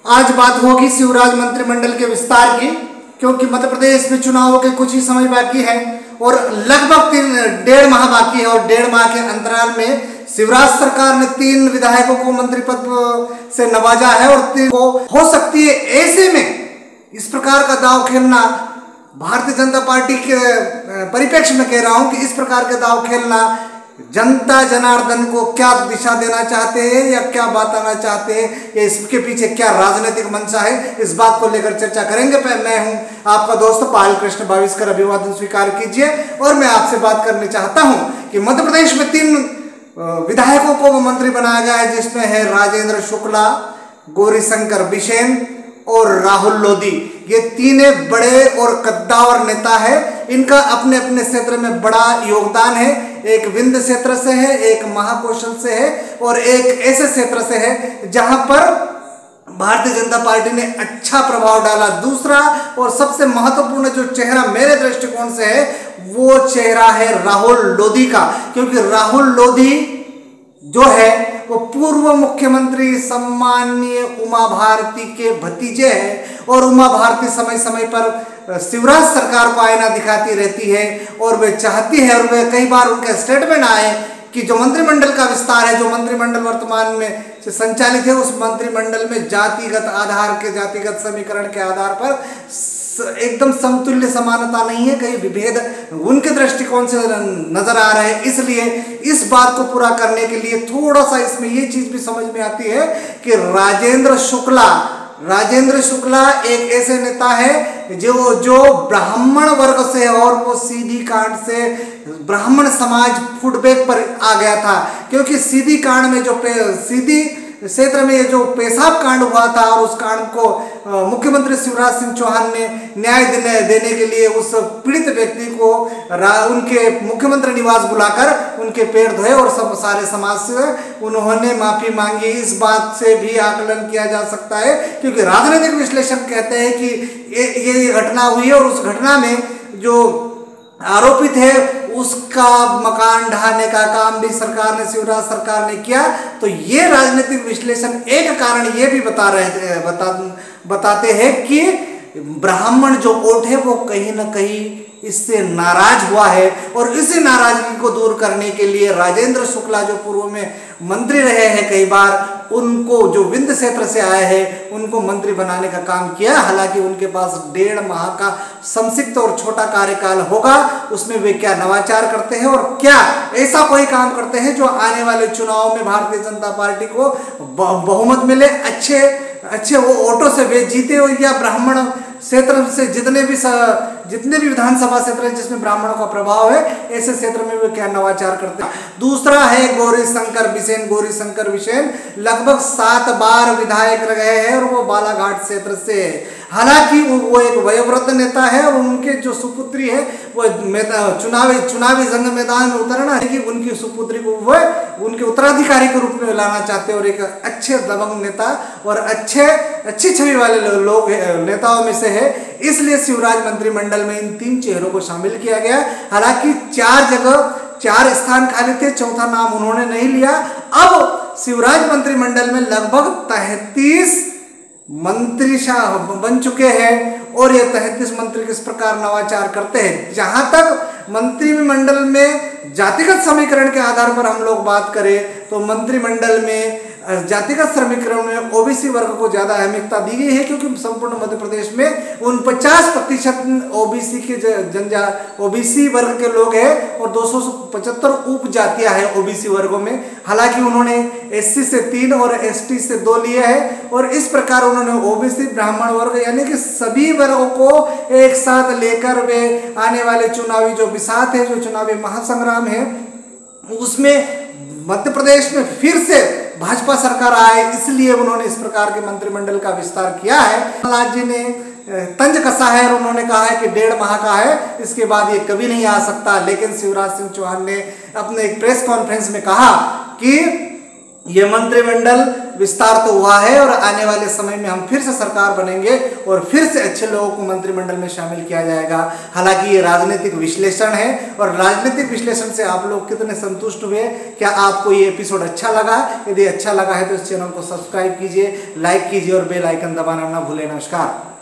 आज बात होगी शिवराज मंत्रिमंडल के विस्तार की, क्योंकि मध्य प्रदेश में चुनावों के कुछ ही समय बाकी है और लगभग 1.5 माह बाकी है। और 1.5 माह के अंतराल में शिवराज सरकार ने 3 विधायकों को मंत्री पद से नवाजा है और 3 को हो सकती है। ऐसे में इस प्रकार का दांव खेलना, भारतीय जनता पार्टी के परिप्रेक्ष्य में कह रहा हूं कि इस प्रकार के दांव खेलना जनता जनार्दन को क्या दिशा देना चाहते हैं या क्या बताना चाहते हैं या इसके पीछे क्या राजनीतिक मंशा है, इस बात को लेकर चर्चा करेंगे। मैं हूं आपका दोस्त पायल कृष्ण भाविस्कर, अभिवादन स्वीकार कीजिए। और मैं आपसे बात करना चाहता हूं कि मध्य प्रदेश में 3 विधायकों को मंत्री बनाया गया है, जिसमें है राजेंद्र शुक्ला, गौरीशंकर बिसेन और राहुल लोधी। ये 3 बड़े और कद्दावर नेता है। इनका अपने अपने क्षेत्र में बड़ा योगदान है। एक विंध्य क्षेत्र से है, एक महाकौशल से है और एक ऐसे क्षेत्र से है जहां पर भारतीय जनता पार्टी ने अच्छा प्रभाव डाला। दूसरा और सबसे महत्वपूर्ण जो चेहरा मेरे दृष्टिकोण से है, वो चेहरा है राहुल लोधी का, क्योंकि राहुल लोधी जो है वो पूर्व मुख्यमंत्री सम्माननीय उमा भारती के भतीजे हैं और उमा भारती समय समय पर शिवराज सरकार को आईना दिखाती रहती है और वे चाहती है और वे कई बार उनका स्टेटमेंट आए कि जो मंत्रिमंडल का विस्तार है, जो मंत्रिमंडल वर्तमान में संचालित है, उस मंत्रिमंडल में जातिगत समीकरण के आधार पर एकदम समतुल्य समानता नहीं है, कई विभेद उनके दृष्टिकोण से नजर आ रहे हैं। इसलिए इस बात को पूरा करने के लिए थोड़ा सा इसमें ये चीज भी समझ में आती है कि राजेंद्र शुक्ला एक ऐसे नेता है जो ब्राह्मण वर्ग से और वो सीधी कांड से ब्राह्मण समाज फुटबैक पर आ गया था, क्योंकि सीधी कांड में जो सीधी क्षेत्र में ये जो पेशाब कांड हुआ था और उस कांड को मुख्यमंत्री शिवराज सिंह चौहान ने न्याय देने के लिए उस पीड़ित व्यक्ति को उनके मुख्यमंत्री निवास बुलाकर उनके पैर धोए और सब सारे समाज से उन्होंने माफी मांगी। इस बात से भी आकलन किया जा सकता है, क्योंकि राजनीतिक विश्लेषण कहते हैं कि ये घटना हुई है और उस घटना में जो आरोपित है उसका मकान ढहाने का काम भी शिवराज सरकार ने किया। तो ये राजनीतिक विश्लेषण एक कारण ये भी बताते हैं कि ब्राह्मण जो वोट है वो कहीं ना कहीं इससे नाराज हुआ है और इसी नाराजगी को दूर करने के लिए राजेंद्र शुक्ला जो पूर्व में मंत्री रहे हैं कई बार, उनको जो विंध्य क्षेत्र से आए हैं उनको मंत्री बनाने का काम किया। हालांकि उनके पास 1.5 माह का संक्षिप्त और छोटा कार्यकाल होगा, उसमें वे क्या नवाचार करते हैं और क्या ऐसा कोई काम करते हैं जो आने वाले चुनाव में भारतीय जनता पार्टी को बहुमत मिले, अच्छे वो वोटों से वे जीते हो, या ब्राह्मण क्षेत्र से जितने भी विधानसभा क्षेत्र है जिसमें ब्राह्मणों का प्रभाव है, ऐसे क्षेत्र में वे क्या नवाचार करते हैं। दूसरा है गौरीशंकर बिसेन लगभग 7 बार विधायक रहे हैं और वो बालाघाट क्षेत्र से है। हालांकि वो एक वयोवृद्ध नेता है और उनके जो सुपुत्री है वो चुनावी जंग मैदान में उतरना है कि उनकी सुपुत्री को वो उनके उत्तराधिकारी के रूप में लाना चाहते हैं और एक अच्छे दबंग नेता और अच्छी छवि वाले लोग नेताओं में से है। इसलिए शिवराज मंत्रिमंडल में इन 3 चेहरों को शामिल किया गया। हालांकि 4 स्थान खाली थे, चौथा नाम उन्होंने नहीं लिया। अब शिवराज मंत्रिमंडल में लगभग 33 मंत्री बन चुके हैं और ये 33 मंत्री किस प्रकार नवाचार करते हैं। जहां तक मंत्रिमंडल में जातिगत समीकरण के आधार पर हम लोग बात करें तो मंत्रिमंडल में जातिगत समीकरण में ओबीसी वर्ग को ज्यादा अहमियता दी गई है, क्योंकि संपूर्ण मध्य प्रदेश में 49% ओबीसी के ओबीसी वर्ग के लोग हैं और 275 उप जातियां हैं ओबीसी वर्गों में। हालांकि उन्होंने एससी से 3 और एसटी से 2 लिए हैं और इस प्रकार उन्होंने ओबीसी ब्राह्मण वर्ग यानी कि सभी वर्गों को एक साथ लेकर वे आने वाले चुनावी जो बिसात है, जो चुनावी महासंग्राम है, उसमें मध्य प्रदेश में फिर से भाजपा सरकार आए, इसलिए उन्होंने इस प्रकार के मंत्रिमंडल का विस्तार किया है। कमलनाथ जी ने तंज कसा है और उन्होंने कहा है कि 1.5 माह का है, इसके बाद ये कभी नहीं आ सकता। लेकिन शिवराज सिंह चौहान ने अपने एक प्रेस कॉन्फ्रेंस में कहा कि ये मंत्रिमंडल विस्तार तो हुआ है और आने वाले समय में हम फिर से सरकार बनेंगे और फिर से अच्छे लोगों को मंत्रिमंडल में शामिल किया जाएगा। हालांकि ये राजनीतिक विश्लेषण है और राजनीतिक विश्लेषण से आप लोग कितने संतुष्ट हुए, क्या आपको ये एपिसोड अच्छा लगा? यदि अच्छा लगा है तो इस चैनल को सब्सक्राइब कीजिए, लाइक कीजिए और बेल आइकन दबाना ना भूलें। नमस्कार।